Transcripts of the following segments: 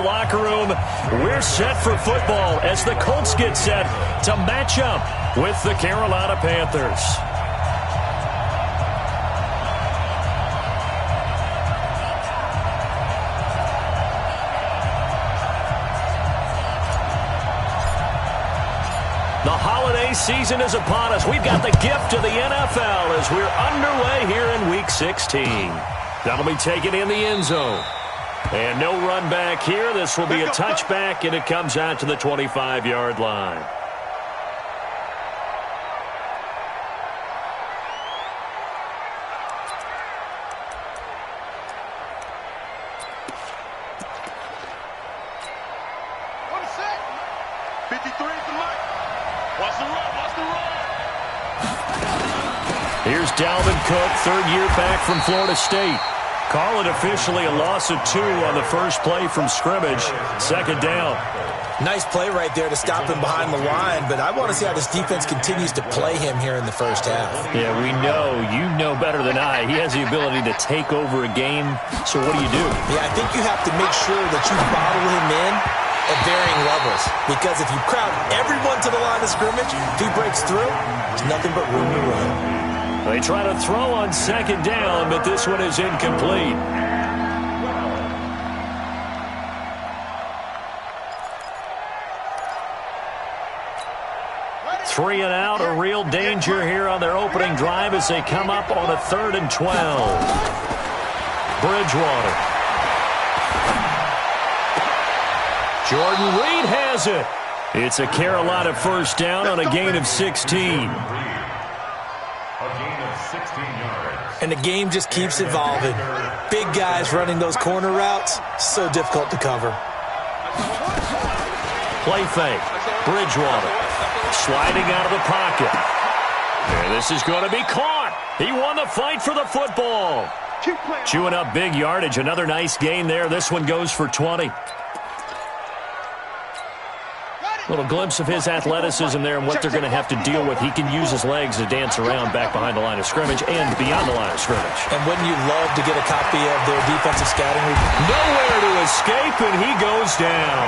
locker room. We're set for football as the Colts get set to match up with the Carolina Panthers. The holiday season is upon us. We've got the gift of the NFL as we're underway here in Week 16. That'll be taken in the end zone. And no run back here. This will be a touchback, and it comes out to the 25-yard line. Here's Dalvin Cook, third year back from Florida State. Call it officially a loss of 2 on the first play from scrimmage. Second down. Nice play right there to stop him behind the line, but I want to see how this defense continues to play him here in the first half. Yeah, we know. You know better than I. He has the ability to take over a game, so what do? Yeah, I think you have to make sure that you bottle him in at varying levels, because if you crowd everyone to the line of scrimmage, if he breaks through, there's nothing but room to run. They try to throw on second down, but this one is incomplete. Three and out, a real danger here on their opening drive as they come up on a 3rd and 12. Bridgewater. Jordan Reed has it. It's a Carolina first down on a gain of 16. And the game just keeps evolving. Big guys running those corner routes, so difficult to cover. Play fake. Bridgewater sliding out of the pocket. And this is going to be caught. He won the fight for the football. Chewing up big yardage. Another nice gain there. This one goes for 20. Little glimpse of his athleticism there and what they're going to have to deal with. He can use his legs to dance around back behind the line of scrimmage and beyond the line of scrimmage. And wouldn't you love to get a copy of their defensive scouting report? Nowhere to escape, and he goes down.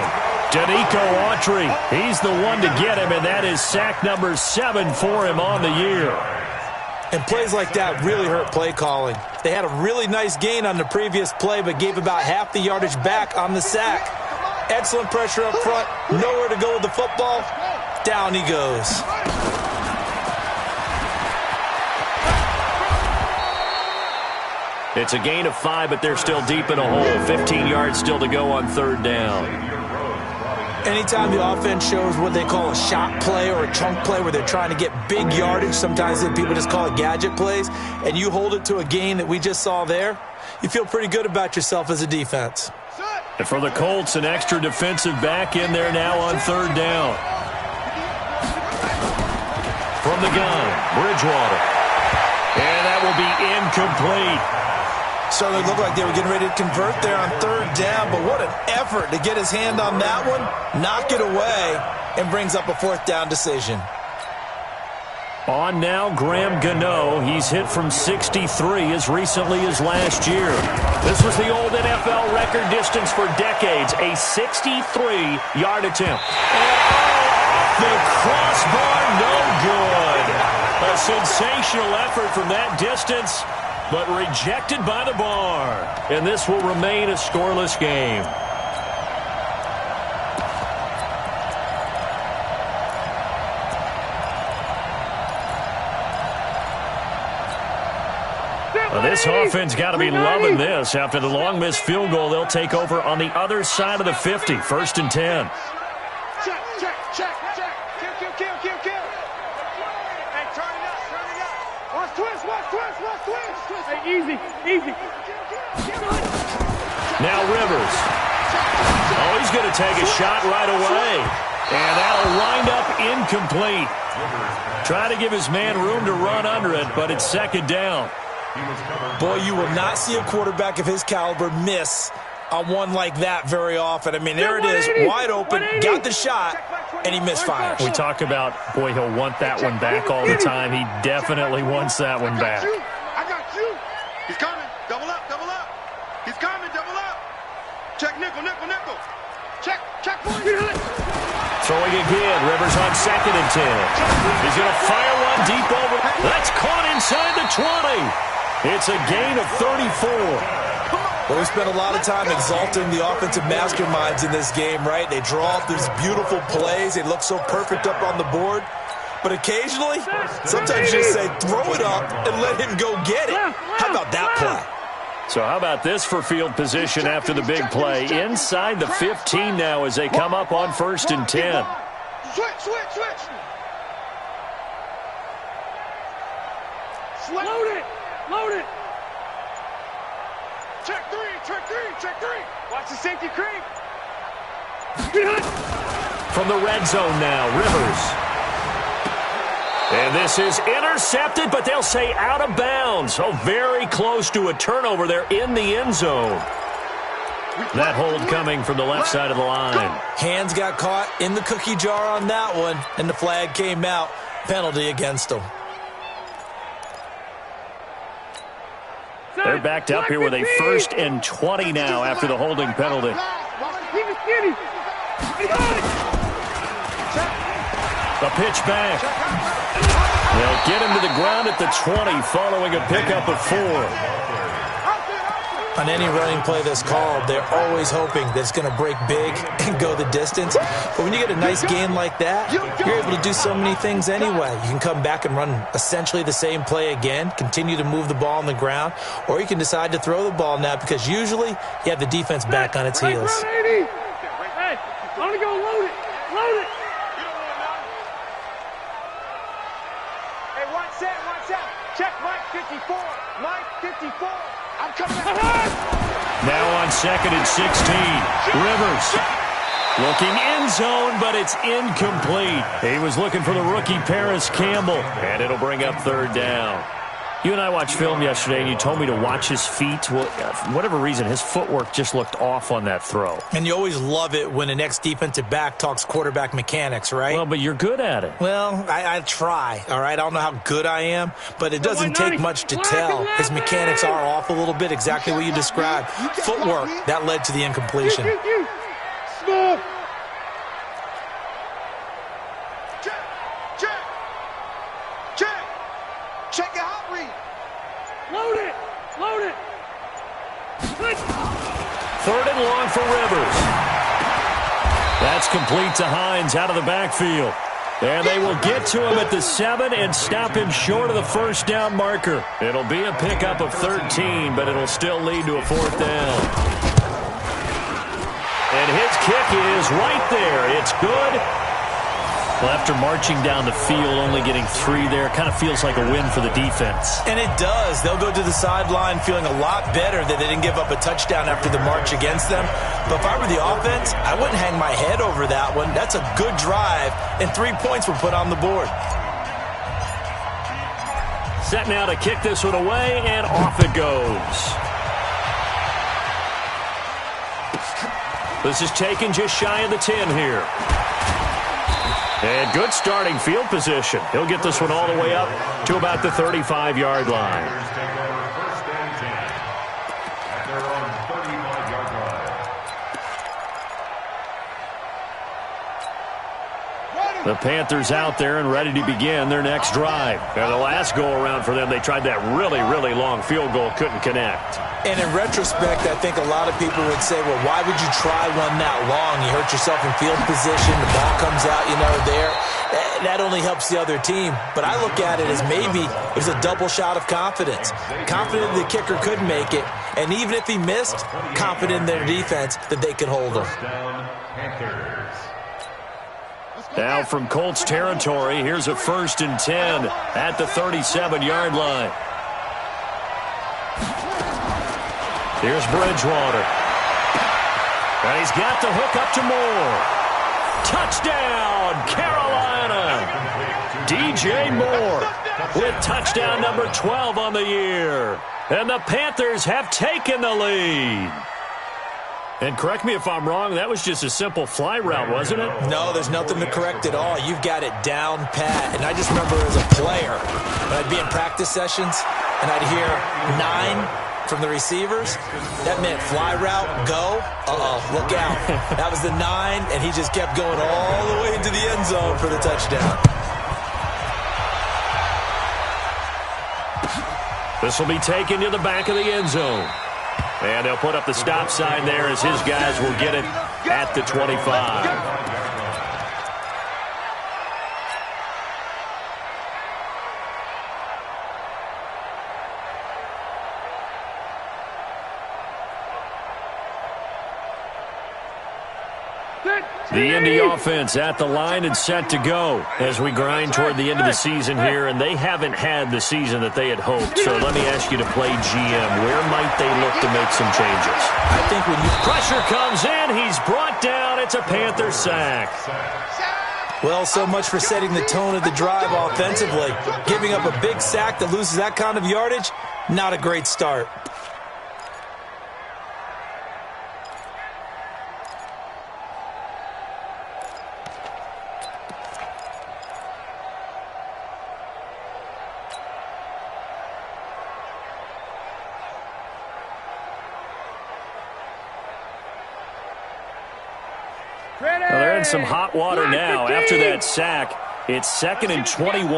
Danico Autry, he's the one to get him, and that is sack number 7 for him on the year. And plays like that really hurt play calling. They had a really nice gain on the previous play, but gave about half the yardage back on the sack. Excellent pressure up front. Nowhere to go with the football. Down he goes. It's a gain of 5, but they're still deep in a hole. 15 yards still to go on 3rd down. Anytime the offense shows what they call a shot play or a chunk play where they're trying to get big yardage, sometimes people just call it gadget plays, and you hold it to a gain that we just saw there, you feel pretty good about yourself as a defense. And for the Colts, an extra defensive back in there now on 3rd down. From the gun, Bridgewater. And that will be incomplete. Certainly looked like they were getting ready to convert there on 3rd down, but what an effort to get his hand on that one, knock it away, and brings up a 4th down decision. On now, Graham Gano. He's hit from 63 as recently as last year. This was the old NFL record distance for decades, a 63-yard attempt. And off the crossbar, no good. A sensational effort from that distance, but rejected by the bar. And this will remain a scoreless game. This offense got to be loving this. After the long missed field goal, they'll take over on the other side of the 50, 1st and 10. Check. Kill. Hey, turn it up. Watch twist. Hey, easy. Now Rivers. Oh, he's going to take a shot right away. And that'll wind up incomplete. Try to give his man room to run under it, but it's 2nd down. Boy, you will not see a quarterback of his caliber miss on one like that very often. I mean, there it is, wide open, got the shot, and he misfires. We talk about, boy, he'll want that one back all the time. He definitely wants that one back. I got you. He's coming. Double up. He's coming. Double up. Check nickel. again. Rivers on 2nd and 10. He's going to fire one deep over. That's caught inside the 20. It's a gain of 34. Well, we spent a lot of time exalting the offensive masterminds in this game, right? They draw up these beautiful plays. They look so perfect up on the board. But occasionally, sometimes you just say, throw it up and let him go get it. How about that play? So how about this for field position after the big play? Inside the 15 now as they come up on 1st and 10. Switch. Load it. Check three. Watch the safety creep. From the red zone now, Rivers. And this is intercepted, but they'll say out of bounds. So very close to a turnover there in the end zone. That hold coming from the left side of the line. Hands got caught in the cookie jar on that one, and the flag came out. Penalty against them. They're backed up here with a 1st and 20 now after the holding penalty. The pitch back. They'll get him to the ground at the 20 following a pickup of 4. On any running play that's called, they're always hoping that it's going to break big and go the distance. But when you get a nice gain like that, you're able to do so many things anyway. You can come back and run essentially the same play again, continue to move the ball on the ground, or you can decide to throw the ball now because usually you have the defense back on its heels. Hey, I'm going to go load it. Hey, one set. Check Mike 54. I'm coming out. Now on 2nd and 16. Rivers looking end zone, but it's incomplete. He was looking for the rookie Paris Campbell, and it'll bring up 3rd down. You and I watched film yesterday, and you told me to watch his feet. Well, for whatever reason, his footwork just looked off on that throw. And you always love it when the next defensive back talks quarterback mechanics, right? Well, but you're good at it. Well, I try, all right? I don't know how good I am, but it doesn't take much to tell. His mechanics are off a little bit, exactly what you described. Footwork, that led to the incompletion. Small. Check your hot read. Load it. 3rd and long for Rivers. That's complete to Hines out of the backfield. And they will get to him at the 7 and stop him short of the 1st down marker. It'll be a pickup of 13, but it'll still lead to a 4th down. And his kick is right there. It's good. Well, after marching down the field, only getting 3 there, kind of feels like a win for the defense. And it does. They'll go to the sideline feeling a lot better that they didn't give up a touchdown after the march against them. But if I were the offense, I wouldn't hang my head over that one. That's a good drive, and 3 points were put on the board. Set now to kick this one away, and off it goes. This is taken just shy of the 10 here. And good starting field position. He'll get this one all the way up to about the 35-yard line. The Panthers out there and ready to begin their next drive. And the last go-around for them, they tried that really, really long field goal, couldn't connect. And in retrospect, I think a lot of people would say, well, why would you try one that long? You hurt yourself in field position, the ball comes out, there. That only helps the other team. But I look at it as maybe it was a double shot of confidence. Confident the kicker could make it, and even if he missed, confident in their defense that they could hold him. Now from Colts territory, here's a 1st and 10 at the 37-yard line. Here's Bridgewater. And he's got the hook up to Moore. Touchdown, Carolina. DJ Moore with touchdown number 12 on the year. And the Panthers have taken the lead. And correct me if I'm wrong, that was just a simple fly route, wasn't it? No, there's nothing to correct at all. You've got it down pat. And I just remember as a player, when I'd be in practice sessions, and I'd hear 9, from the receivers. That meant fly route, go. Look out. That was the 9, and he just kept going all the way into the end zone for the touchdown. This will be taken to the back of the end zone. And they'll put up the stop sign there as his guys will get it at the 25. The Indy offense at the line and set to go as we grind toward the end of the season here, and they haven't had the season that they had hoped. So let me ask you to play GM. Where might they look to make some changes? I think when pressure comes in, he's brought down. It's a Panther sack. Well, so much for setting the tone of the drive offensively. Giving up a big sack that loses that kind of yardage, not a great start. Well, they're in some hot water now. After that sack, it's 2nd and 21.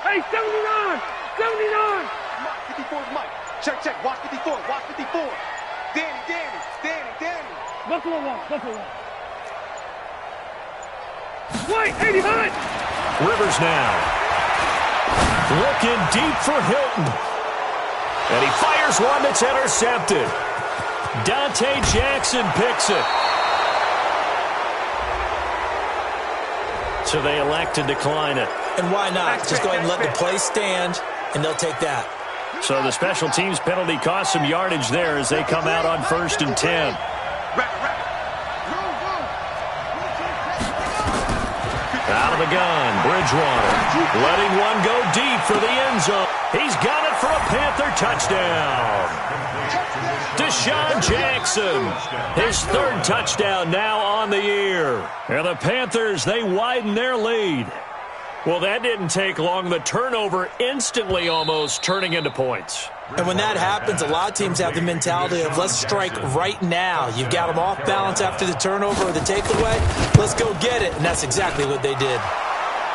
Hey, 79! 79! 54 is Mike. Check, check. Watch 54. Watch 54. Danny. Buffalo one. White, 89! Rivers now. Looking deep for Hilton. And he fires one that's intercepted. Dante Jackson picks it. So they elect to decline it. And why not? Just go ahead and let the play stand, and they'll take that. So the special teams penalty cost some yardage there as they come out on 1st and 10. Out of the gun, Bridgewater. Letting one go deep for the end zone. He's got it for a Panther touchdown. Deshaun Jackson, his 3rd touchdown now on the year. And the Panthers, they widen their lead. Well, that didn't take long. The turnover instantly almost turning into points. And when that happens, a lot of teams have the mentality of let's strike right now. You've got them off balance after the turnover or the takeaway. Let's go get it. And that's exactly what they did.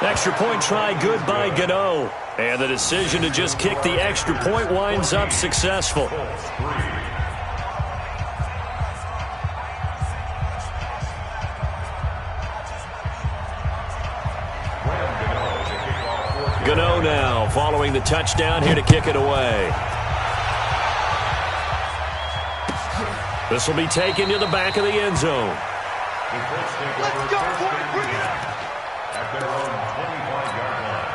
Extra point try good by Gano. And the decision to just kick the extra point winds up successful. Gano now following the touchdown here to kick it away. This will be taken to the back of the end zone. Let's go, boy, bring it. At their own 25-yard line.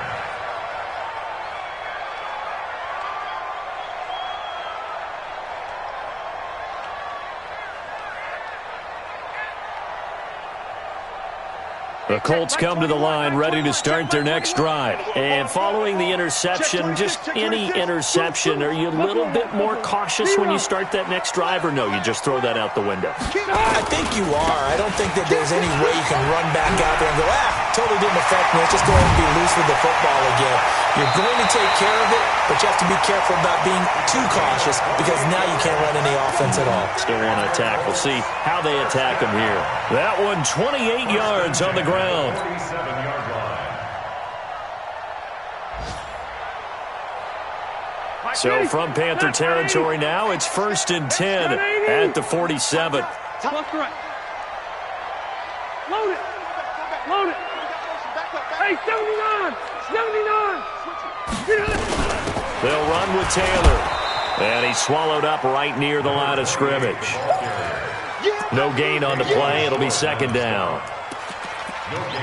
The Colts come to the line ready to start their next drive. And following the interception, just any interception, are you a little bit more cautious when you start that next drive, or no, you just throw that out the window? I think you are. I don't think that there's any way you can run back out there and go, totally didn't affect me. Let's just go ahead and be loose with the football again. You're going to take care of it, but you have to be careful about being too cautious because now you can't run any offense at all. Still want to attack. We'll see how they attack them here. That one 28 yards on the ground. So from Panther territory now, it's 1st and 10 at the 47. Load it. Hey, 79. They'll run with Taylor. And he's swallowed up right near the line of scrimmage. No gain on the play. It'll be 2nd down.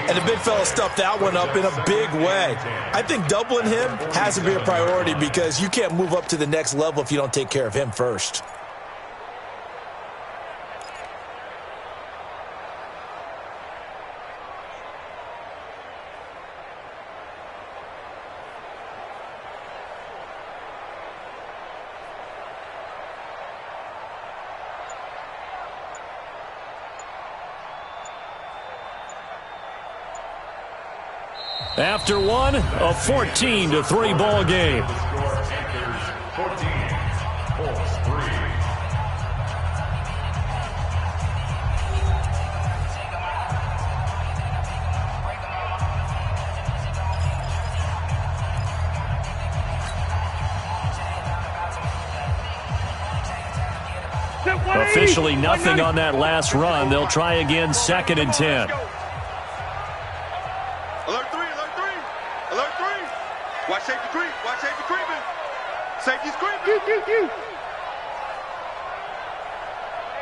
And the big fella stuffed that one up in a big way. I think doubling him has to be a priority because you can't move up to the next level if you don't take care of him first. After one, a 14-3 ball game. Officially nothing on that last run. They'll try again 2nd and 10. Alert 3, alert 3. Alert 3. Watch safety creep. Watch safety creeping. Safety's creeping. Hey,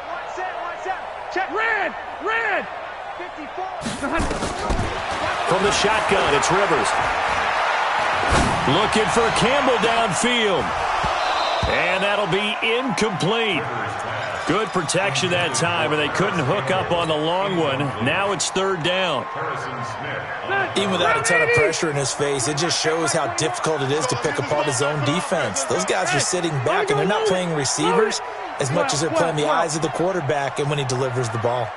watch out. Check. Red. 54. From the shotgun, it's Rivers. Looking for Campbell downfield. And that'll be incomplete. Good protection that time, and they couldn't hook up on the long one. Now it's 3rd down. Even without a ton of pressure in his face, it just shows how difficult it is to pick apart his own defense. Those guys are sitting back, and they're not playing receivers as much as they're playing the eyes of the quarterback and when he delivers the ball.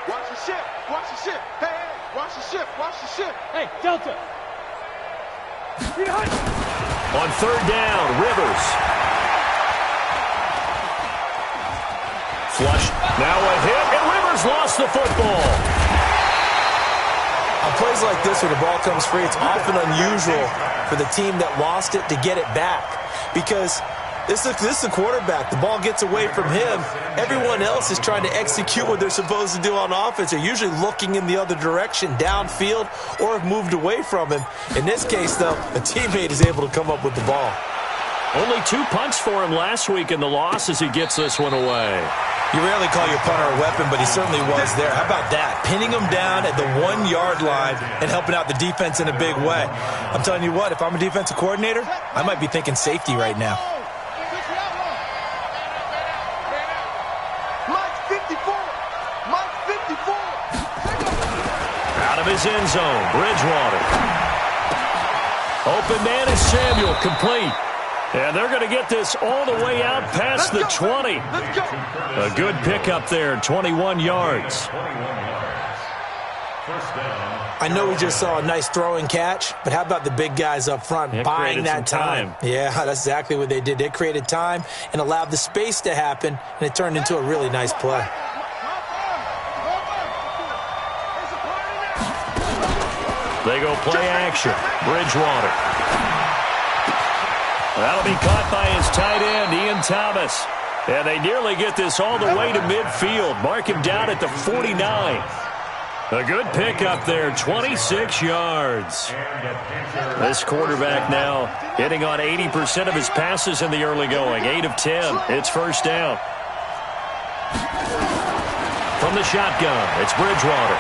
Watch the shift. Watch the shift. Hey, watch the shift. Watch the shift. Hey, Delta. On 3rd down, Rivers. Flush. Now a hit, and Rivers lost the football. On plays like this where the ball comes free, it's often unusual for the team that lost it to get it back. Because this is a quarterback. The ball gets away from him. Everyone else is trying to execute what they're supposed to do on offense. They're usually looking in the other direction, downfield, or have moved away from him. In this case, though, a teammate is able to come up with the ball. Only 2 punts for him last week in the loss as he gets this one away. You rarely call your punter a weapon, but he certainly was there. How about that? Pinning him down at the 1-yard line and helping out the defense in a big way. I'm telling you what, if I'm a defensive coordinator, I might be thinking safety right now. Mike 54. Out of his end zone, Bridgewater. Open man is Samuel, complete. And they're going to get this all the way out past the 20. A good pickup there, 21 yards. I know we just saw a nice throwing catch, but how about the big guys up front buying that time? Yeah, that's exactly what they did. They created time and allowed the space to happen, and it turned into a really nice play. They go play action. Bridgewater. That'll be caught by his tight end, Ian Thomas. And they nearly get this all the way to midfield. Mark him down at the 49. A good pickup there, 26 yards. This quarterback now hitting on 80% of his passes in the early going. 8 of 10. It's 1st down. From the shotgun, it's Bridgewater.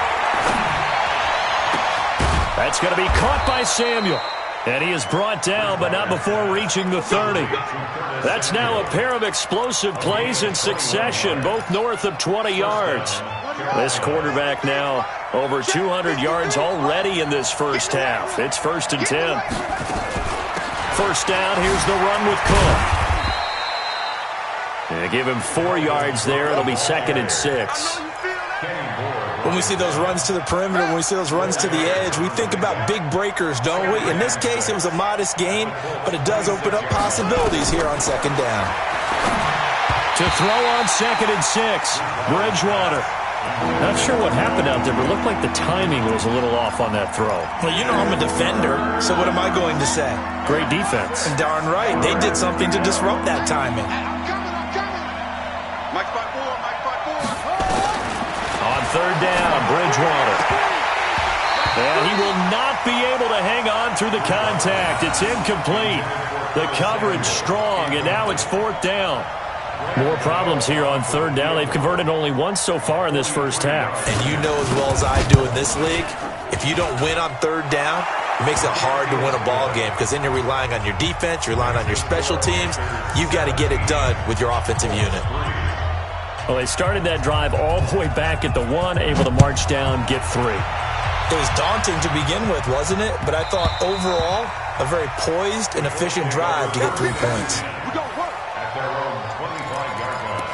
That's going to be caught by Samuel. And he is brought down, but not before reaching the 30. That's now a pair of explosive plays in succession, both north of 20 yards. This quarterback now over 200 yards already in this first half. It's 1st and 10. 1st down, here's the run with Cook. And give him 4 yards there. It'll be 2nd and 6. When we see those runs to the perimeter, when we see those runs to the edge, we think about big breakers, don't we? In this case, it was a modest gain, but it does open up possibilities here on 2nd down. To throw on 2nd and 6, Bridgewater. Not sure what happened out there, but it looked like the timing was a little off on that throw. Well, you know I'm a defender, so what am I going to say? Great defense. And darn right, they did something to disrupt that timing. Mike 5-4. On 3rd down, Bridgewater. And he will not be able to hang on through the contact. It's incomplete. The coverage strong, and now it's 4th down. More problems here on 3rd down. They've converted only once so far in this first half. And you know as well as I do in this league, if you don't win on 3rd down, it makes it hard to win a ball game because then you're relying on your defense, you're relying on your special teams. You've got to get it done with your offensive unit. Well, they started that drive all the way back at the 1, able to march down, get 3. It was daunting to begin with, wasn't it? But I thought overall, a very poised and efficient drive to get 3 points. At their own 25-yard line.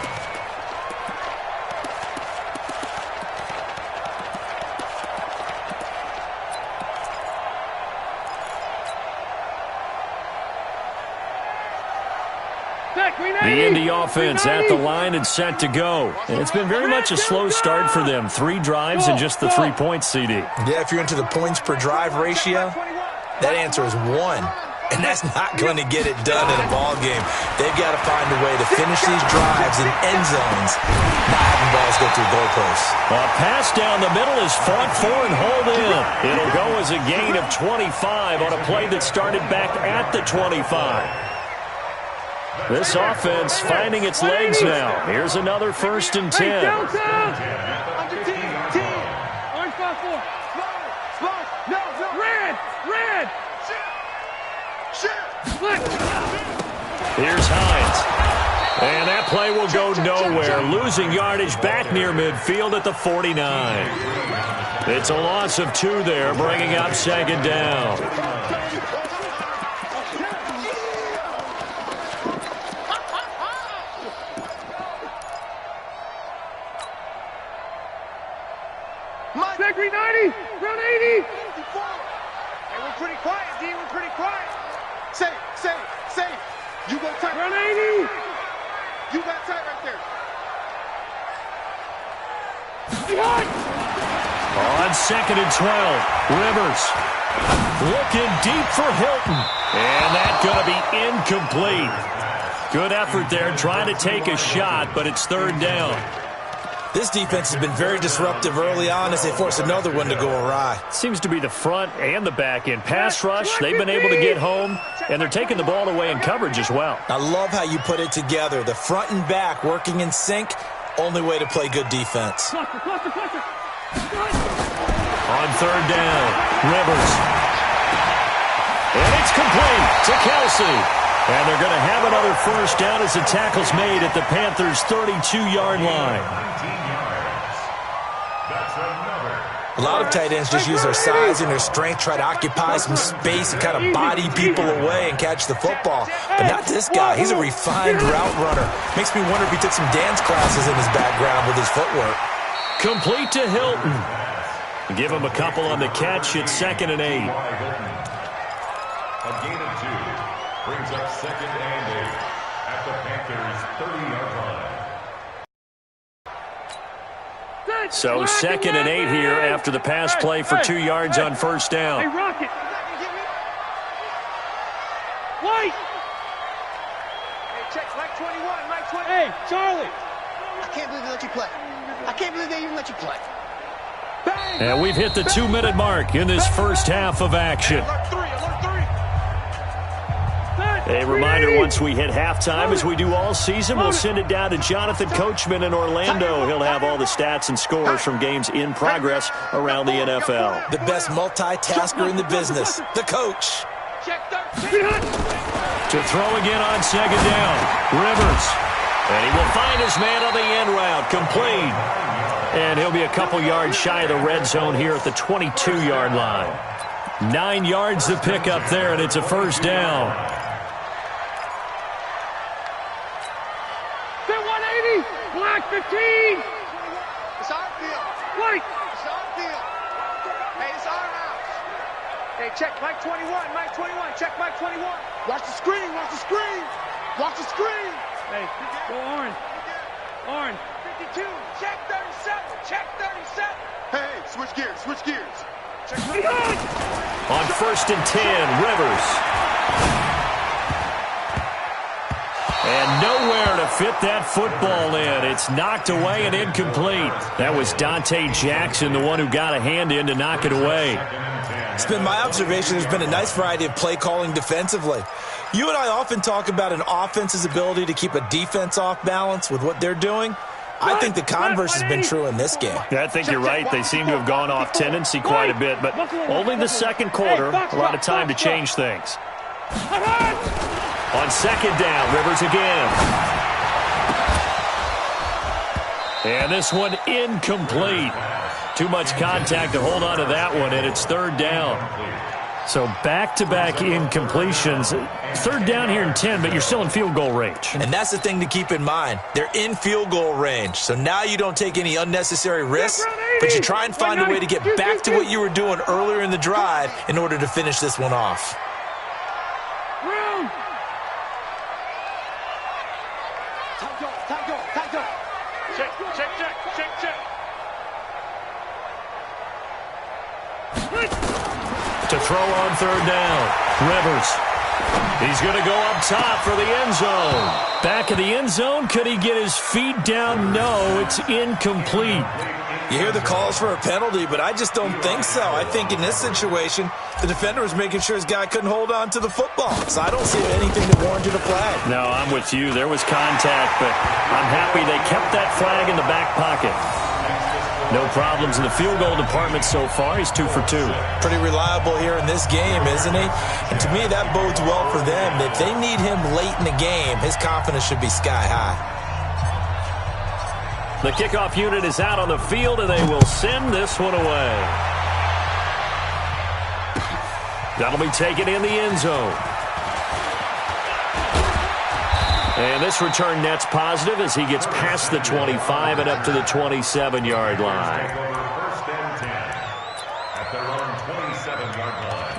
The Indy offense at the line and set to go. And it's been very much a slow start for them. 3 drives and just the 3 points, CD. Yeah, if you're into the points per drive ratio, that answer is 1. And that's not going to get it done in a ball game. They've got to find a way to finish these drives in end zones, not having balls go through goalposts. A pass down the middle is fought for and hauled in. It'll go as a gain of 25 on a play that started back at the 25. This offense finding its legs now. Here's another 1st and 10. Hey, downtown! Under 10, 10. Orange 5-4. Smoke, no, red, red. Shoot. Here's Hines. And that play will go nowhere. Losing yardage back near midfield at the 49. It's a loss of 2 there, bringing up 2nd down. Secretary 90, round 80. Hey, we're pretty quiet, D. We're pretty quiet. Safe. You go tight. Round 80. You got tight right there. On 2nd and 12, Rivers looking deep for Hilton. And that's going to be incomplete. Good effort there trying to take a shot, but it's 3rd down. This defense has been very disruptive early on as they force another one to go awry. Seems to be the front and the back end. Pass rush, they've been able to get home, and they're taking the ball away in coverage as well. I love how you put it together. The front and back working in sync, only way to play good defense. On 3rd down, Rivers. And it's complete to Kelsey. And they're going to have another 1st down as the tackle's made at the Panthers' 32-yard line. A lot of tight ends just use their size and their strength, try to occupy some space and kind of body people away and catch the football. But not this guy. He's a refined route runner. Makes me wonder if he took some dance classes in his background with his footwork. Complete to Hilton. Give him a couple on the catch. It's 2nd and 8. A gain of 2 brings up 2nd and 8 at the Panthers' 30-yard line. So 2nd and 8 here after the pass play for 2 yards on 1st down. Hey, Rocket. White. Hey, check. Mike 21. Mike 20. Hey, Charlie. I can't believe they let you play. I can't believe they even let you play. Bang. And we've hit the 2-minute mark in this first half of action. Alert 3. A reminder, once we hit halftime, as we do all season, we'll send it down to Jonathan Coachman in Orlando. He'll have all the stats and scores from games in progress around the NFL. The best multitasker in the business, the coach. Check 13. To throw again on 2nd down, Rivers. And he will find his man on the end route, complete. And he'll be a couple yards shy of the red zone here at the 22-yard line. 9 yards to pick up there, and it's a 1st down. 180. Black 15. It's our field. White. It's our field. Hey, it's our house. Hey, check Mike 21. Mike 21. Check Mike 21. Watch the screen. Watch the screen. Watch the screen. Hey, go orange. Orange. 52. Check 37. Check 37. Hey, switch gears. Switch gears. Check On 1st and 10, Rivers. And nowhere to fit that football in. It's knocked away and incomplete. That was Dante Jackson, the one who got a hand in to knock it away. It's been my observation there's been a nice variety of play calling defensively. You and I often talk about an offense's ability to keep a defense off balance with what they're doing. I think the converse has been true in this game. I think you're right. They seem to have gone off tendency quite a bit, but only the 2nd quarter. A lot of time to change things. On 2nd down, Rivers again. And this one incomplete. Too much contact to hold on to that one, and it's 3rd down. So back-to-back incompletions. 3rd down here in 10, but you're still in field goal range. And that's the thing to keep in mind. They're in field goal range. So now you don't take any unnecessary risks, but you try and find a way to get back to what you were doing earlier in the drive in order to finish this one off. To throw on 3rd down, Rivers. He's going to go up top for the end zone. Back of the end zone. Could he get his feet down? No, it's incomplete. You hear the calls for a penalty, but I just don't think so. I think in this situation, the defender was making sure his guy couldn't hold on to the football. So I don't see anything that warranted a flag. No, I'm with you. There was contact, but I'm happy they kept that flag in the back pocket. No problems in the field goal department so far. He's 2 for 2. Pretty reliable here in this game, isn't he? And to me, that bodes well for them. If they need him late in the game, his confidence should be sky high. The kickoff unit is out on the field, and they will send this one away. That'll be taken in the end zone. And this return net's positive as he gets past the 25 and up to the 27-yard line. First and 10 at their own 27-yard line.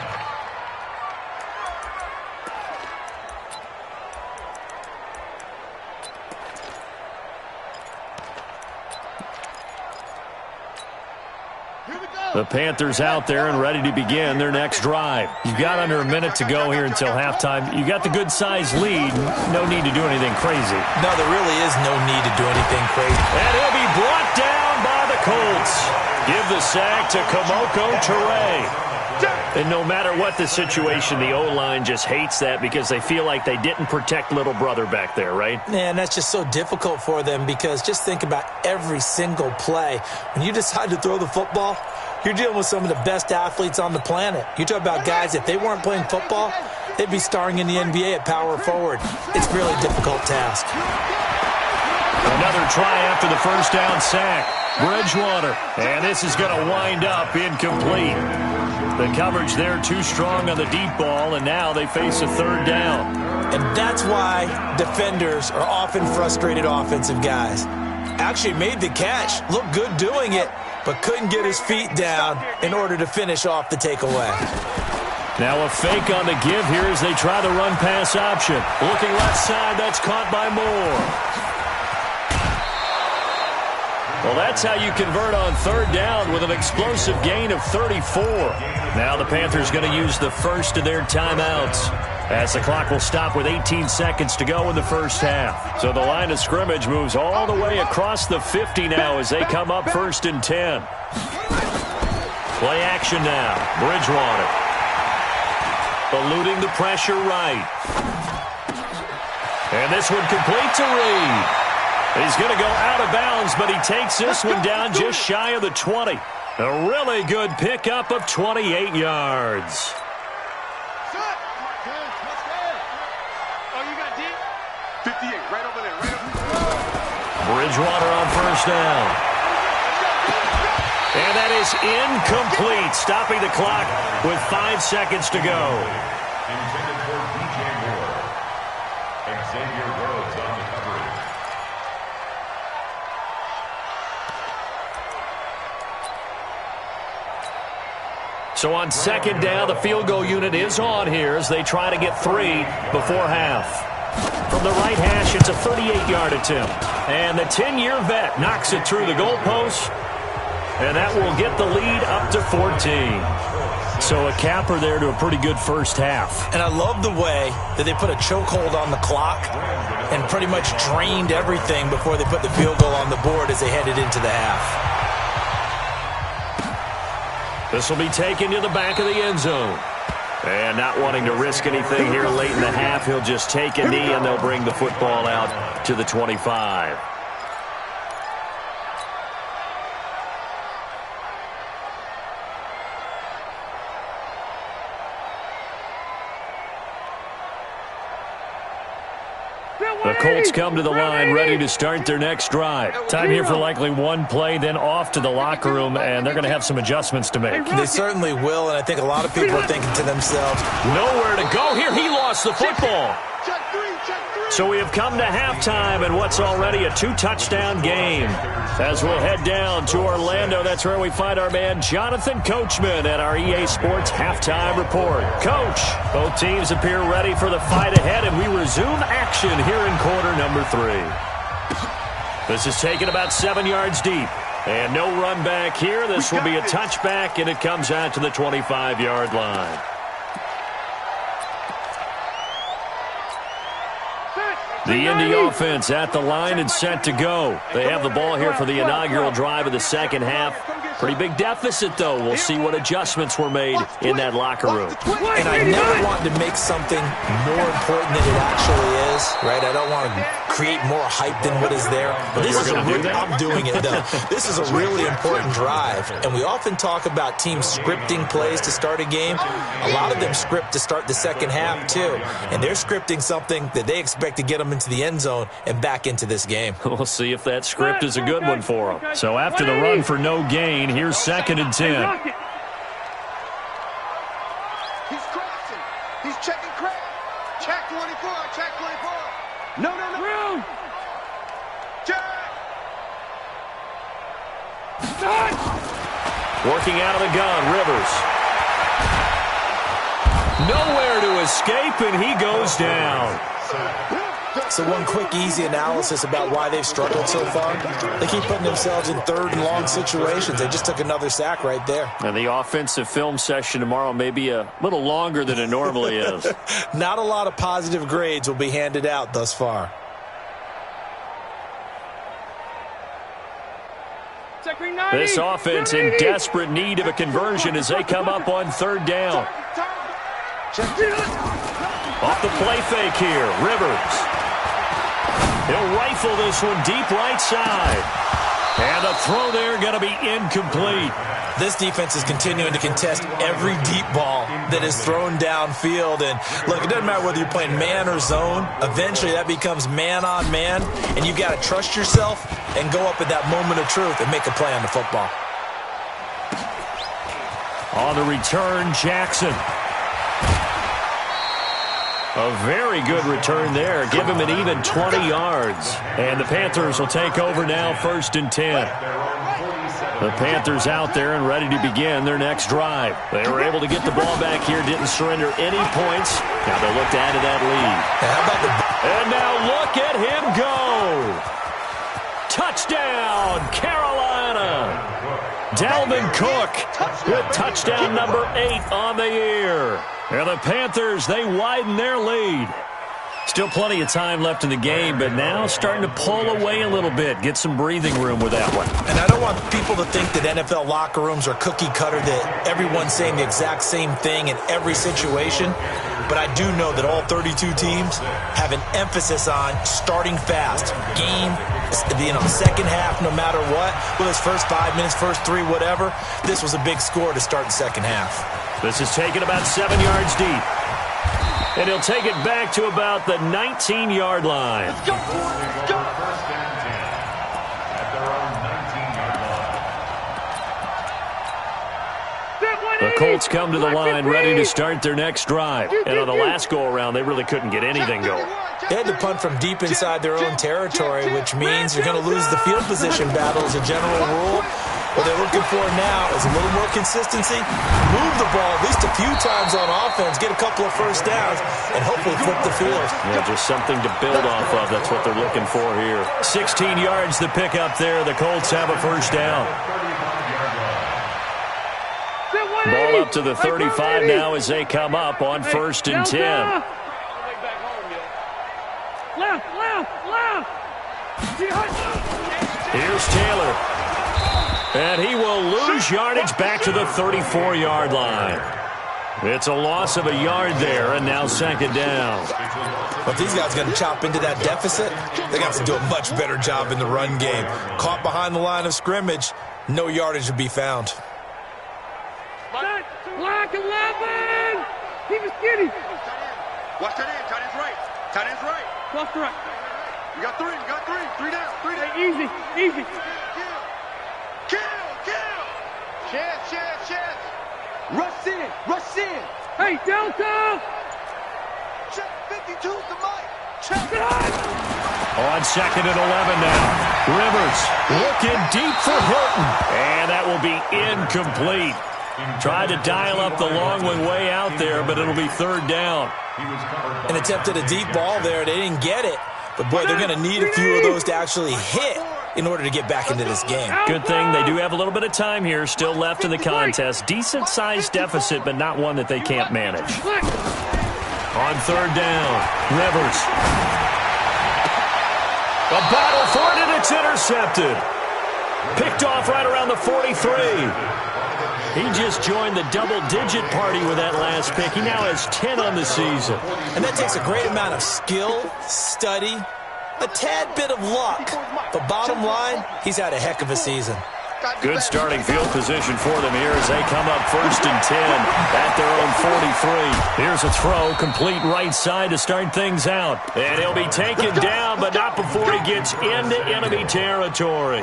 The Panthers out there and ready to begin their next drive. You've got under a minute to go here until halftime. You got the good-sized lead. No need to do anything crazy. No, there really is no need to do anything crazy. And he'll be brought down by the Colts. Give the sack to Kamoko Toure. And no matter what the situation, the O-line just hates that because they feel like they didn't protect little brother back there, right? Man, that's just so difficult for them because just think about every single play. When you decide to throw the football, you're dealing with some of the best athletes on the planet. You talk about guys, if they weren't playing football, they'd be starring in the NBA at power forward. It's a really difficult task. Another try after the first down sack. Bridgewater. And this is going to wind up incomplete. The coverage there too strong on the deep ball, and now they face a third down. And that's why defenders are often frustrated offensive guys. Actually made the catch, looked good doing it, but couldn't get his feet down in order to finish off the takeaway. Now a fake on the give here as they try the run-pass option. Looking left side, that's caught by Moore. Well, that's how you convert on third down with an explosive gain of 34. Now the Panthers going to use the first of their timeouts as the clock will stop with 18 seconds to go in the first half. So the line of scrimmage moves all the way across the 50 now as they come up 1st and 10. Play action now. Bridgewater. Eluding the pressure right. And this one complete to Reed. He's going to go out of bounds, but he takes this one down just shy of the 20. A really good pickup of 28 yards. Bridgewater on first down. And that is incomplete, stopping the clock with 5 seconds to go. Intended for DJ Moore. Xavier Rhodes on the coverage. So on second down, the field goal unit is on here as they try to get 3 before half. From the right hash, it's a 38-yard attempt. And the 10-year vet knocks it through the goalpost. And that will get the lead up to 14. So a capper there to a pretty good first half. And I love the way that they put a chokehold on the clock and pretty much drained everything before they put the field goal on the board as they headed into the half. This will be taken to the back of the end zone. And not wanting to risk anything here late in the half, he'll just take a knee and they'll bring the football out to the 25. The Colts come to the line ready to start their next drive. Time here for likely one play, then off to the locker room, and they're going to have some adjustments to make. They certainly will, and I think a lot of people are thinking to themselves, nowhere to go here. He lost the football. So we have come to halftime in what's already a 2-touchdown game. As we'll head down to Orlando, that's where we find our man Jonathan Coachman at our EA Sports Halftime Report. Coach, both teams appear ready for the fight ahead, and we resume action here in quarter number 3. This is taken about 7 yards deep. And no run back here. This will be a touchback, and it comes out to the 25-yard line. The Indy offense at the line and set to go. They have the ball here for the inaugural drive of the second half. Pretty big deficit, though. We'll see what adjustments were made in that locker room. And I never wanted to make something more important than it actually is, right? I don't want to create more hype than what is there. But this is I'm doing it, though. This is a really important drive. And we often talk about teams scripting plays to start a game. A lot of them script to start the second half, too. And they're scripting something that they expect to get them into the end zone and back into this game. We'll see if that script is a good one for them. So after the run for no gain, here's 2nd and 10. He's crossing. He's checking crap. Check 24. Check 24. No. Room. Check. Working out of the gun, Rivers. Nowhere to escape, and he goes down. So one quick, easy analysis about why they've struggled so far. They keep putting themselves in 3rd and long situations. They just took another sack right there. And the offensive film session tomorrow may be a little longer than it normally is. Not a lot of positive grades will be handed out thus far. This offense in desperate need of a conversion as they come up on 3rd down. Off the play fake here, Rivers. He'll rifle this one deep right side. And the throw there going to be incomplete. This defense is continuing to contest every deep ball that is thrown downfield. And look, it doesn't matter whether you're playing man or zone. Eventually that becomes man on man. And you've got to trust yourself and go up at that moment of truth and make a play on the football. On the return, Jackson. A very good return there. Give him an even 20 yards. And the Panthers will take over now, 1st and 10. The Panthers out there and ready to begin their next drive. They were able to get the ball back here, didn't surrender any points. Now they'll look to add to that lead. And now look at him go. Touchdown, Carolina. Dalvin Cook with touchdown number 8 on the year. And the Panthers, they widen their lead. Still plenty of time left in the game, but now starting to pull away a little bit. Get some breathing room with that one. And I don't want people to think that NFL locker rooms are cookie cutter, that everyone's saying the exact same thing in every situation. But I do know that all 32 teams have an emphasis on starting fast. Game, second half, no matter what. Whether it's first 5 minutes, first 3, whatever. This was a big score to start the second half. This is taken about 7 yards deep. And he'll take it back to about the 19-yard line. Let's go, boys. Let's go. First and 10 at their own 19-yard line. The Colts come to the line ready to start their next drive. And on the last go-around, they really couldn't get anything going. They had to punt from deep inside their own territory, which means you're going to lose the field position battle as a general rule. What they're looking for now is a little more consistency, move the ball at least a few times on offense, get a couple of first downs, and hopefully flip the field. Yeah, just something to build off of. That's what they're looking for here. 16 yards to pick up there. The Colts have a first down. Ball up to the 35 now as they come up on 1st and 10. Here's Taylor. And he will lose yardage back to the 34-yard line. It's a loss of a yard there, and now 2nd down. But these guys are going to chop into that deficit. They got to do a much better job in the run game. Caught behind the line of scrimmage, no yardage to be found. Block 11. Keep it skinny. Watch that end. Tight end's right. Tight end's right. Left to right. You got 3. You got 3. 3 down. 3 down. Easy. Easy. Kill. Chance. Rush in. Hey, Delta. Check 52's the mic. Check it out. On 2nd and 11 now. Rivers looking deep for Hilton. And that will be incomplete. Tried to dial up the long one way out there, but it'll be 3rd down. An attempt at a deep ball there. They didn't get it. But, boy, they're going to need a few of those to actually hit in order to get back into this game. Good thing they do have a little bit of time here still left in the contest. Decent-sized deficit, but not one that they can't manage. On 3rd down, Rivers. A battle for it, and it's intercepted. Picked off right around the 43. He just joined the double-digit party with that last pick. He now has 10 on the season. And that takes a great amount of skill, study, a tad bit of luck. But bottom line, he's had a heck of a season. Good starting field position for them here as they come up 1st and 10 at their own 43. Here's a throw, complete right side to start things out. And he'll be taken down, but not before he gets into enemy territory.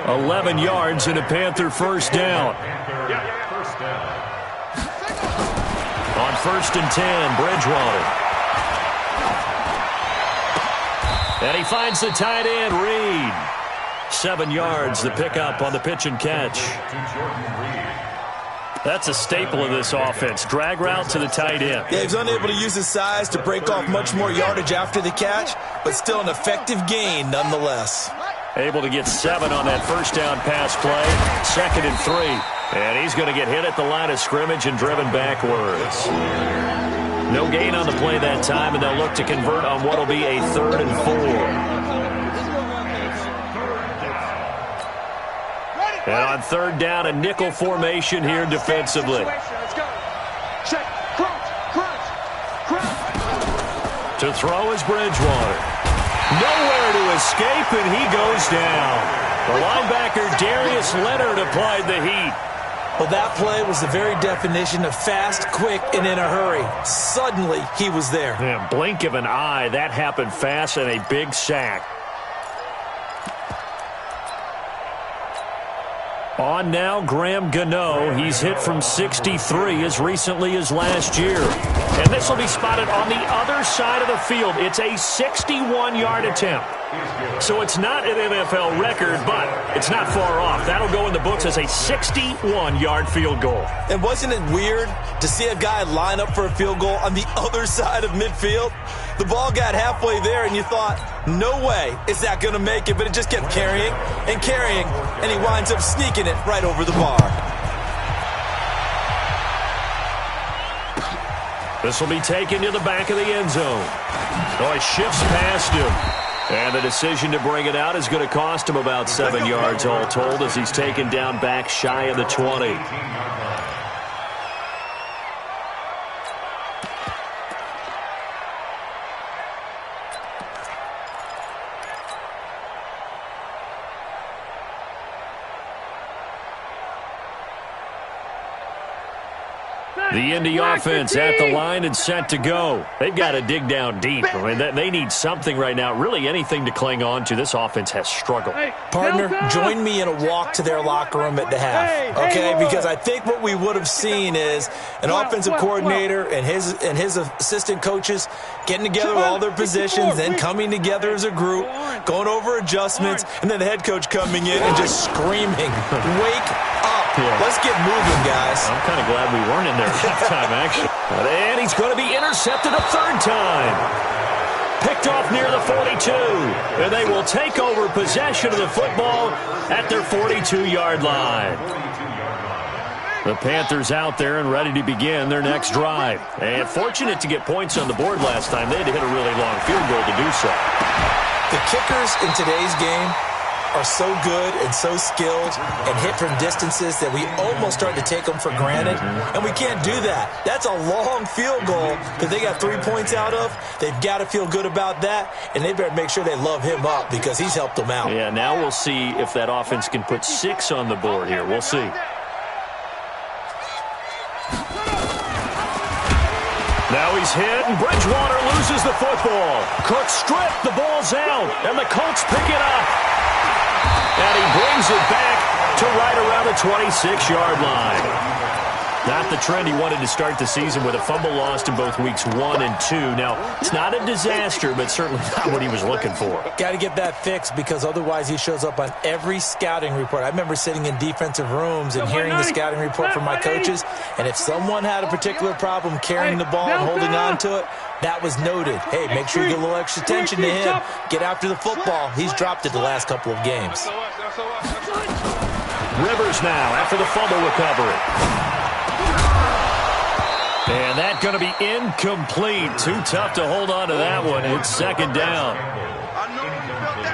11 yards and a Panther first down. On 1st and 10, Bridgewater. And he finds the tight end, Reed. 7 yards, the pickup on the pitch and catch. That's a staple of this offense. Drag route to the tight end. Yeah, he's unable to use his size to break off much more yardage after the catch, but still an effective gain nonetheless. Able to get 7 on that first down pass play. 2nd and 3. And he's going to get hit at the line of scrimmage and driven backwards. No gain on the play that time, and they'll look to convert on what will be a 3rd and 4. And on 3rd down, a nickel formation here defensively. Let's go. Check. Crunch. To throw is Bridgewater. Nowhere to escape, and he goes down. The linebacker, Darius Leonard, applied the heat. Well, that play was the very definition of fast, quick, and in a hurry. Suddenly, he was there. Yeah, blink of an eye, that happened fast, and a big sack. On now, Graham Gano. He's hit from 63 as recently as last year. And this will be spotted on the other side of the field. It's a 61-yard attempt. So it's not an NFL record, but it's not far off. That'll go in the books as a 61-yard field goal. And wasn't it weird to see a guy line up for a field goal on the other side of midfield? The ball got halfway there, and you thought, no way is that going to make it, but it just kept carrying, and he winds up sneaking it right over the bar. This will be taken to the back of the end zone. Oh, he shifts past him. And the decision to bring it out is going to cost him about 7 yards all told as he's taken down back shy of the 20. The Indy offense at the line and set to go. They've got to dig down deep. I mean, they need something right now, really anything to cling on to. This offense has struggled. Partner, join me in a walk to their locker room at the half, okay? Because I think what we would have seen is an offensive coordinator and his assistant coaches getting together with all their positions, then coming together as a group, going over adjustments, and then the head coach coming in and just screaming, wake up. Yeah. Let's get moving, guys. I'm kind of glad we weren't in there at halftime action. And he's going to be intercepted a 3rd time. Picked off near the 42. And they will take over possession of the football at their 42-yard line. The Panthers out there and ready to begin their next drive. And fortunate to get points on the board last time. They had to hit a really long field goal to do so. The kickers in today's game are so good and so skilled and hit from distances that we almost start to take them for granted, and we can't do that. That's a long field goal that they got 3 points out of. They've got to feel good about that, and they better make sure they love him up because he's helped them out. Yeah, now we'll see if that offense can put 6 on the board here. We'll see. Now he's hit, and Bridgewater loses the football. Cook stripped, the ball's out, and the Colts pick it up. And he brings it back to right around the 26-yard line. Not the trend he wanted to start the season with a fumble lost in both weeks 1 and 2. Now, it's not a disaster, but certainly not what he was looking for. Got to get that fixed because otherwise he shows up on every scouting report. I remember sitting in defensive rooms and hearing the scouting report from my coaches, and if someone had a particular problem carrying the ball and holding on to it, that was noted. Hey, make sure you get a little extra attention to him. Get after the football. He's dropped it the last couple of games. Rivers now after the fumble recovery. And that's going to be incomplete. Too tough to hold on to that one. It's 2nd down.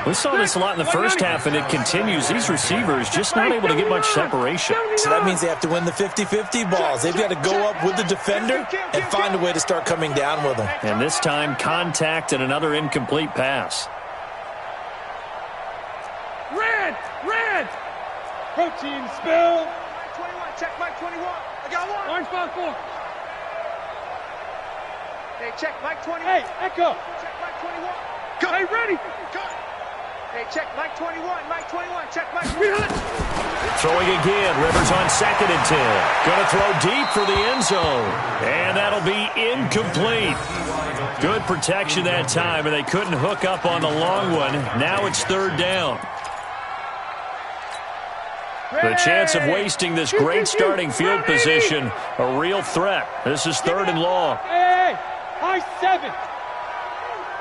We saw this a lot in the first half, and it continues. These receivers just not able to get much separation. So that means they have to win the 50-50 balls. They've got to go up with the defender and find a way to start coming down with them. And this time, contact and another incomplete pass. Red! Protein spill! Mike 21, check Mike 21. I got one. Orange ball 4. Hey, check Mike 21. Hey, Echo. Check Mike 21. Go. Hey, ready. Go. Hey, check Mike 21. Mike 21, check Mike 21. Throwing again. Rivers on 2nd and 10. Going to throw deep for the end zone. And that'll be incomplete. Good protection that time, and they couldn't hook up on the long one. Now it's 3rd down. The chance of wasting this great starting field position, a real threat. This is 3rd and long. Hey, high 7.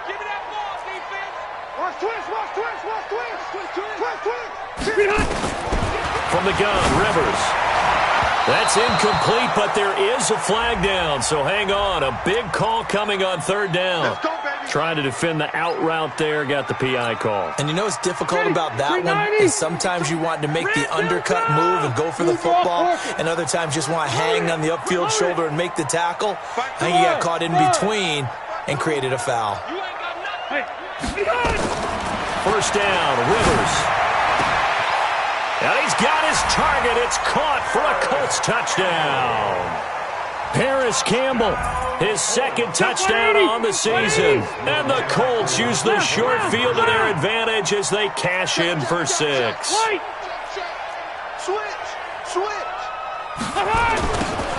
Give me that ball, defense. Watch twist. From the gun, Rivers. That's incomplete, but there is a flag down, so hang on. A big call coming on 3rd down. Let's go, baby. Trying to defend the out route there, got the PI call. And you know what's difficult about that one is sometimes you want to make the undercut move and go for the football, and other times just want to hang on the upfield shoulder and make the tackle. I think he got caught in between and created a foul. First down, Rivers. And he's got his target. It's caught for a Colts touchdown. Paris Campbell, his 2nd touchdown on the season. And the Colts use the short field to their advantage as they cash in for 6. Switch.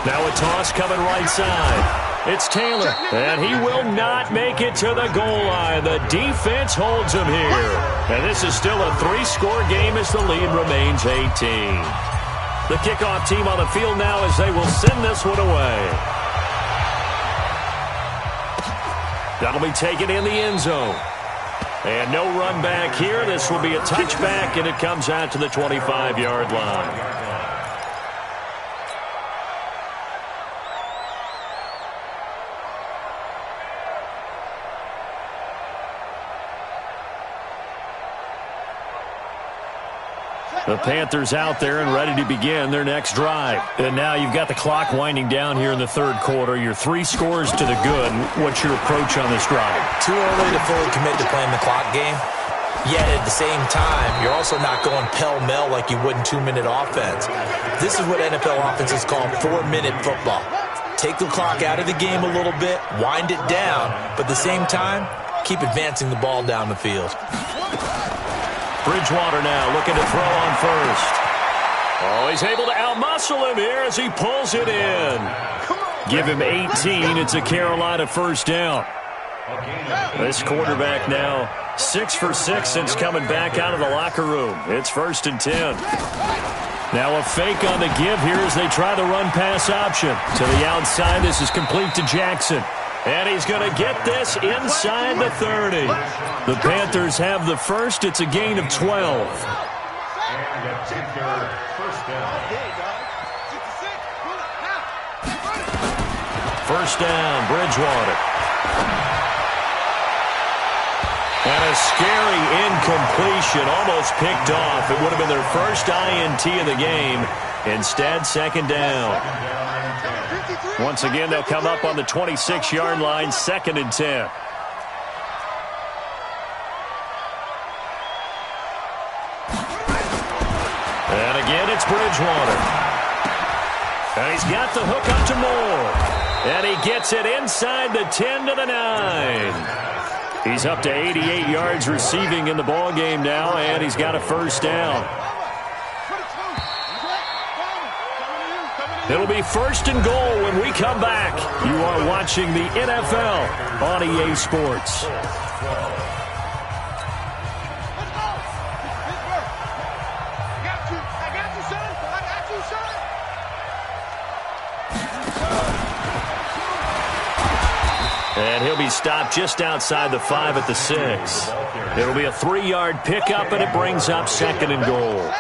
Now a toss coming right side. It's Taylor, and he will not make it to the goal line. The defense holds him here. And this is still a 3-score game as the lead remains 18. The kickoff team on the field now as they will send this one away. That'll be taken in the end zone. And no run back here. This will be a touchback, and it comes out to the 25-yard line. The Panthers out there and ready to begin their next drive. And now you've got the clock winding down here in the 3rd quarter. You're 3 scores to the good. What's your approach on this drive? Too early to fully commit to playing the clock game. Yet at the same time, you're also not going pell-mell like you would in 2-minute offense. This is what NFL offenses call 4-minute football. Take the clock out of the game a little bit, wind it down, but at the same time, keep advancing the ball down the field. Bridgewater now looking to throw on first. Oh, he's able to outmuscle him here as he pulls it in. Give him 18. It's a Carolina first down. This quarterback now 6 for 6 since coming back out of the locker room. It's 1st and 10. Now a fake on the give here as they try the run-pass option. To the outside, this is complete to Jackson. And he's going to get this inside the 30. The Panthers have the first. It's a gain of 12. First down, Bridgewater. And a scary incompletion, almost picked off. It would have been their first INT of the game. Instead, 2nd down. Once again, they'll come up on the 26-yard line, 2nd and 10. And again, it's Bridgewater. And he's got the hook up to Moore. And he gets it inside the 10 to the 9. He's up to 88 yards receiving in the ballgame now, and he's got a first down. It'll be 1st and goal when we come back. You are watching the NFL on EA Sports. And he'll be stopped just outside the 5 at the 6. It'll be a 3-yard pickup, and it brings up 2nd and goal.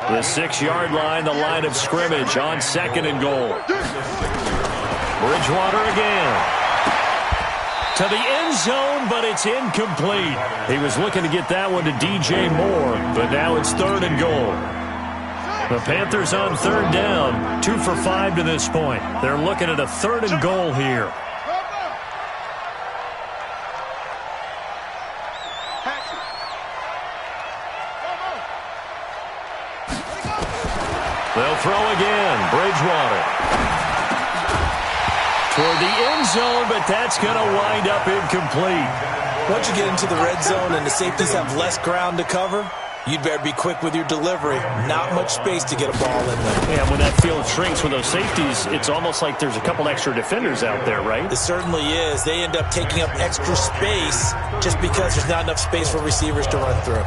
The 6-yard line, the line of scrimmage on 2nd and goal. Bridgewater again. To the end zone, but it's incomplete. He was looking to get that one to DJ Moore, but now it's 3rd and goal. The Panthers on 3rd down, 2 for 5 to this point. They're looking at a 3rd and goal here. They'll throw again. Bridgewater. Toward the end zone, but that's going to wind up incomplete. Once you get into the red zone and the safeties have less ground to cover, you'd better be quick with your delivery. Not much space to get a ball in there. Yeah, when that field shrinks with those safeties, it's almost like there's a couple extra defenders out there, right? It certainly is. They end up taking up extra space just because there's not enough space for receivers to run through.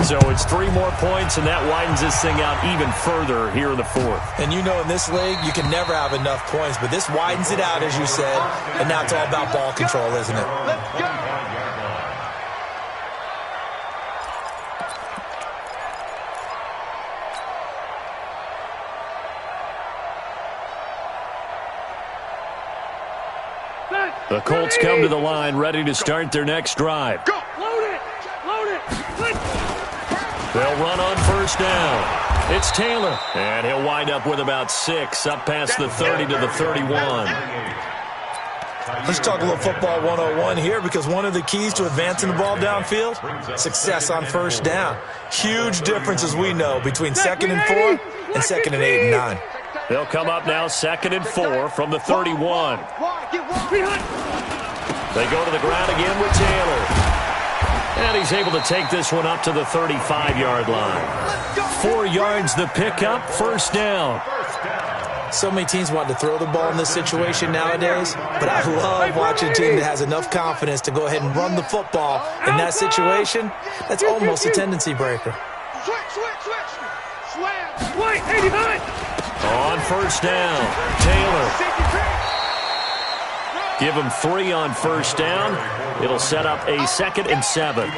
So it's 3 more points, and that widens this thing out even further here in the 4th. And you know in this league, you can never have enough points, but this widens it out, as you said, and now it's all about ball control, isn't it? Let's go. The Colts come to the line, ready to start their next drive. Go. Load it. Load it. They'll run on 1st down. It's Taylor, and he'll wind up with about 6, up past the 30 to the 31. Let's talk a little football 101 here, because one of the keys to advancing the ball downfield, success on 1st down. Huge difference, as we know, between 2nd and 4 and 2nd and 8 and 9. They'll come up now 2nd and 4 from the 31. They go to the ground again with Taylor. And he's able to take this one up to the 35-yard line. 4 yards the pickup, 1st down. So many teams want to throw the ball in this situation nowadays, but I love watching a team that has enough confidence to go ahead and run the football in that situation. That's almost a tendency breaker. Swing, 89. On 1st down, Taylor. Give him 3 on 1st down. It'll set up a 2nd and 7.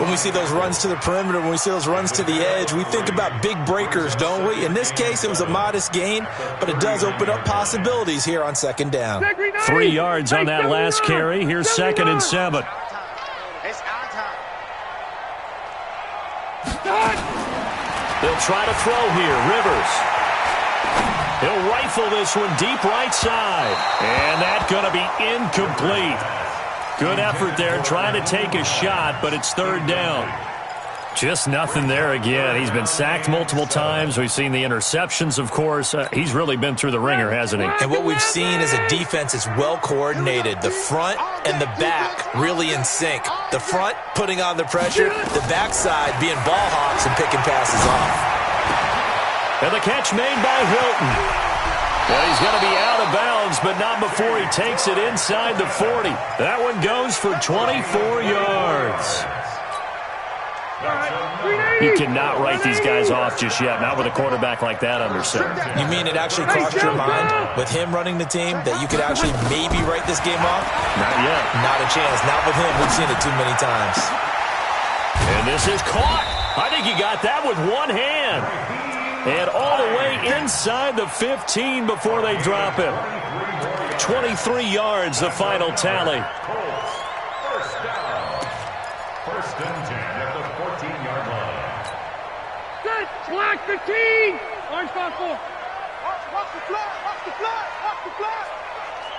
When we see those runs to the perimeter, when we see those runs to the edge, we think about big breakers, don't we? In this case, it was a modest gain, but it does open up possibilities here on 2nd down. 3 yards on that last carry. Here's 2nd and 7. It's our time. They'll try to throw here. Rivers. He'll rifle this one deep right side. And that's going to be incomplete. Good effort there trying to take a shot, but it's 3rd down. Just nothing there again. He's been sacked multiple times. We've seen the interceptions, of course. He's really been through the ringer, hasn't he? And what we've seen is a defense that's well coordinated. The front and the back really in sync. The front putting on the pressure, the backside being ball hawks and picking passes off. And the catch made by Hilton. Well, he's going to be out of bounds, but not before he takes it inside the 40. That one goes for 24 yards. You cannot write these guys off just yet, not with a quarterback like that under center. You mean it actually crossed your mind with him running the team that you could actually maybe write this game off? Not yet. Not a chance. Not with him. We've seen it too many times. And this is caught. I think he got that with one hand. And all the way inside the 15 before they drop him. 23 yards, the final tally. First and 10 at the 14-yard line. Set, black 15. Orange 5-4. Watch the flag, watch the flag, watch the flag.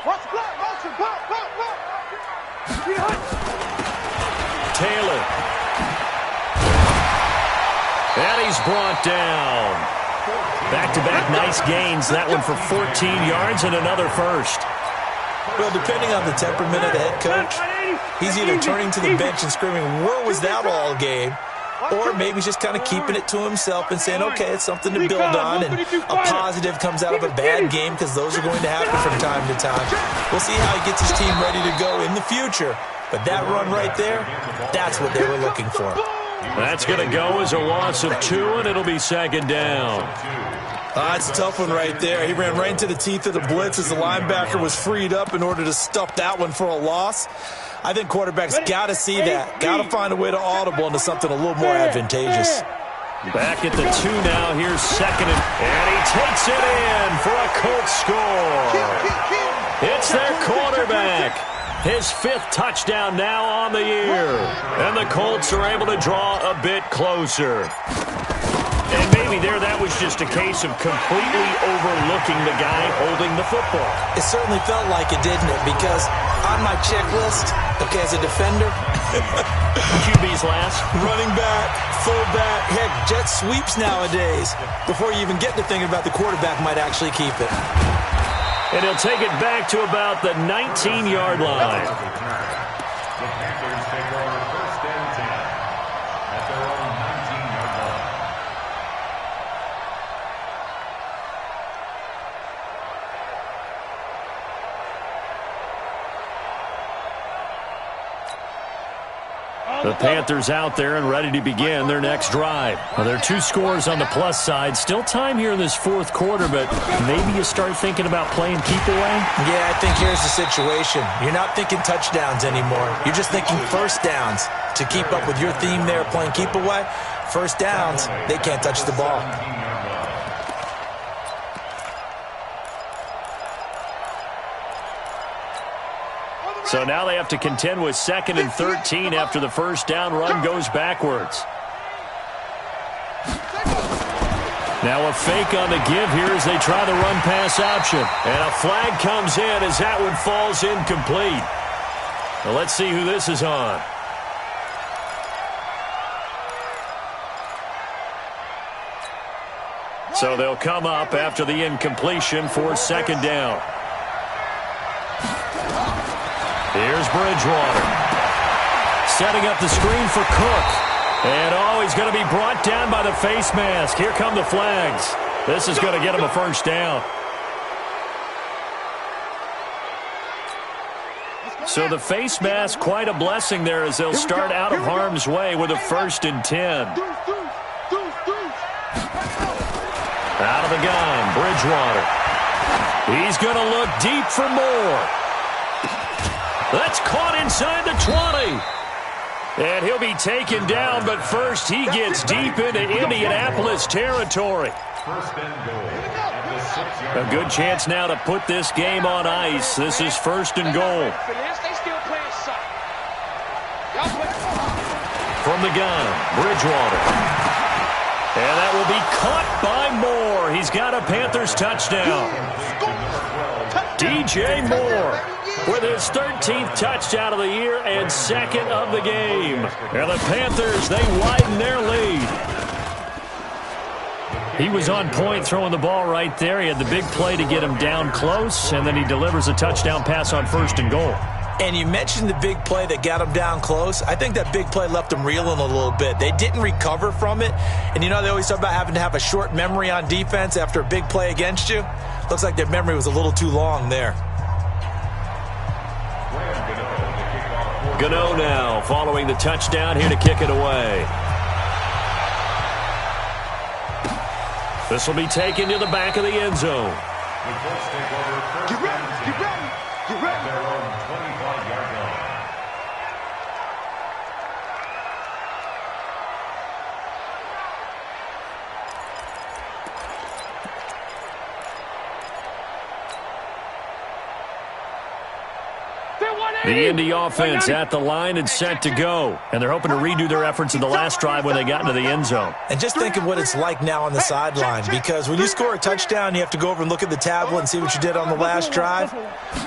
Watch the flag, motion, pop. Taylor. And he's brought down. Back-to-back nice gains. That one for 14 yards and another first. Well, depending on the temperament of the head coach, he's either turning to the bench and screaming, where was that all game? Or maybe he's just kind of keeping it to himself and saying, okay, it's something to build on, and a positive comes out of a bad game, because those are going to happen from time to time. We'll see how he gets his team ready to go in the future. But that run right there, that's what they were looking for. That's going to go as a loss of 2, and it'll be 2nd down. That's a tough one right there. He ran right into the teeth of the blitz as the linebacker was freed up in order to stuff that one for a loss. I think quarterbacks got to see that. Got to find a way to audible into something a little more advantageous. Back at the 2 now. Here's 2nd, and he takes it in for a Colts score. It's their quarterback. His 5th touchdown now on the year. And the Colts are able to draw a bit closer. And maybe there that was just a case of completely overlooking the guy holding the football. It certainly felt like it, didn't it? Because on my checklist, okay, as a defender, QB's last. running back, fullback, heck, jet sweeps nowadays. Before you even get to thinking about the quarterback might actually keep it. And he'll take it back to about the 19-yard line. The Panthers take over 1st and 10 at their own 19-yard line. The Panthers out there and ready to begin their next drive. Well, there are 2 scores on the plus side. Still time here in this 4th quarter, but maybe you start thinking about playing keep away? Yeah, I think here's the situation. You're not thinking touchdowns anymore. You're just thinking first downs. To keep up with your theme there, playing keep away, first downs, they can't touch the ball. So now they have to contend with 2nd and 13 after the first down run goes backwards. Now a fake on the give here as they try the run-pass option. And a flag comes in as that one falls incomplete. Well, let's see who this is on. So they'll come up after the incompletion for 2nd down. Here's Bridgewater. Setting up the screen for Cook. And, he's going to be brought down by the face mask. Here come the flags. This is going to get him a first down. So the face mask, quite a blessing there as they'll start out of harm's way with a 1st and 10. Out of the gun, Bridgewater. He's going to look deep for more. That's caught inside the 20. And he'll be taken down, but first he gets deep into Indianapolis territory. 1st and goal at the 6-yard line. A good chance now to put this game on ice. This is 1st and goal. From the gun, Bridgewater. And that will be caught by Moore. He's got a Panthers touchdown. DJ Moore with his 13th touchdown of the year and 2nd of the game. And the Panthers, they widen their lead. He was on point throwing the ball right there. He had the big play to get him down close, and then he delivers a touchdown pass on 1st and goal. And you mentioned the big play that got him down close. I think that big play left him reeling a little bit. They didn't recover from it. And, they always talk about having to have a short memory on defense after a big play against you. Looks like their memory was a little too long there. Gano now following the touchdown here to kick it away. This will be taken to the back of the end zone. The Colts take over 1st and 10 at their own 25-yard line. The Indy offense at the line and set to go. And they're hoping to redo their efforts in the last drive when they got into the end zone. And just think of what it's like now on the sideline, because when you score a touchdown, you have to go over and look at the tablet and see what you did on the last drive.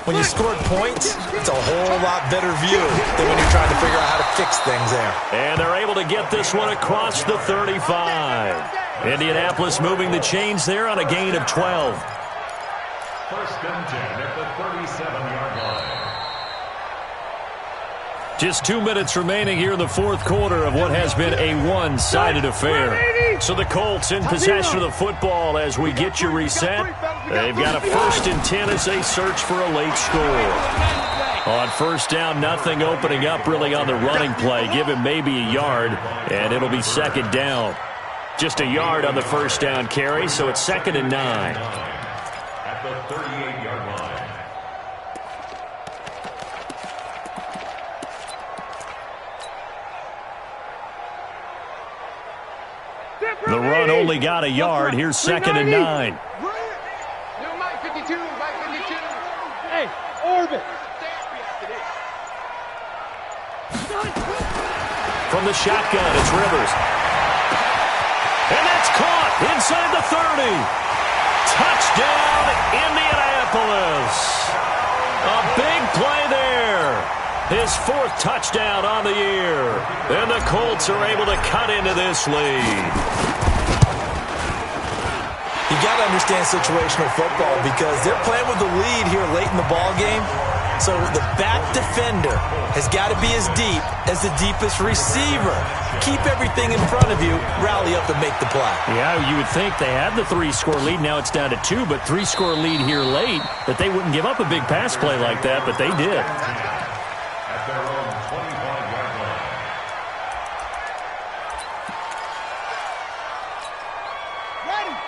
When you scored points, it's a whole lot better view than when you're trying to figure out how to fix things there. And they're able to get this one across the 35. Indianapolis moving the chains there on a gain of 12. 1st and 10 at the 37-yard line. Just 2 minutes remaining here in the 4th quarter of what has been a one-sided affair. So the Colts in possession of the football as we get you reset. They've got a 1st and 10 as they search for a late score. On 1st down, nothing opening up really on the running play. Give him maybe a yard, and it'll be 2nd down. Just a yard on the 1st down carry, so it's 2nd and 9. At the 38-yard line. The run only got a yard. Here's 2nd and 9. Mike 52, Mike 52. Hey, Orbit. From the shotgun, it's Rivers. And that's caught inside the 30. Touchdown, Indianapolis. A big play there. His 4th touchdown on the year. And the Colts are able to cut into this lead. You got to understand situational football because they're playing with the lead here late in the ball game. So the back defender has got to be as deep as the deepest receiver. Keep everything in front of you, rally up and make the play. Yeah, you would think they had the 3-score lead. Now it's down to 2, but 3-score lead here late, that they wouldn't give up a big pass play like that, but they did. At their own 25-yard line.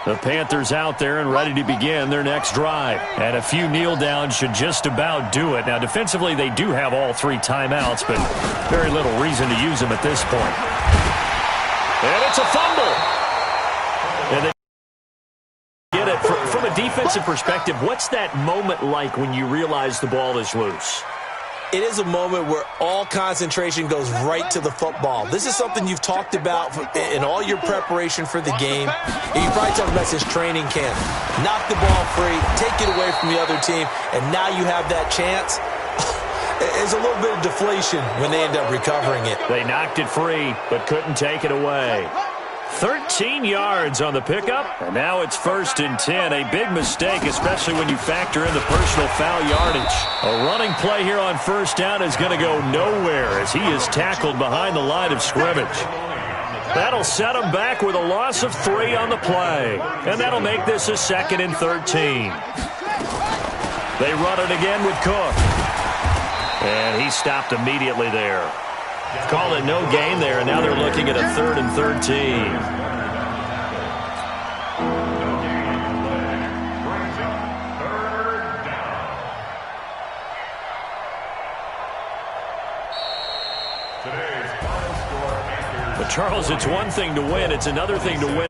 The Panthers out there and ready to begin their next drive. And a few kneel downs should just about do it. Now, defensively, they do have all 3 timeouts, but very little reason to use them at this point. And it's a fumble. And they get it. From a defensive perspective, what's that moment like when you realize the ball is loose? It is a moment where all concentration goes right to the football. This is something you've talked about in all your preparation for the game. You probably talked about this training camp. Knock the ball free, take it away from the other team, and now you have that chance. There's a little bit of deflation when they end up recovering it. They knocked it free, but couldn't take it away. 13 yards on the pickup, and now it's 1st and 10. A big mistake, especially when you factor in the personal foul yardage. A running play here on 1st down is going to go nowhere as he is tackled behind the line of scrimmage. That'll set him back with a loss of 3 on the play, and that'll make this a 2nd and 13. They run it again with Cook, and he stopped immediately there. Call it no gain there, and now they're looking at a 3rd and 13. But Charles, it's one thing to win, it's another thing to win.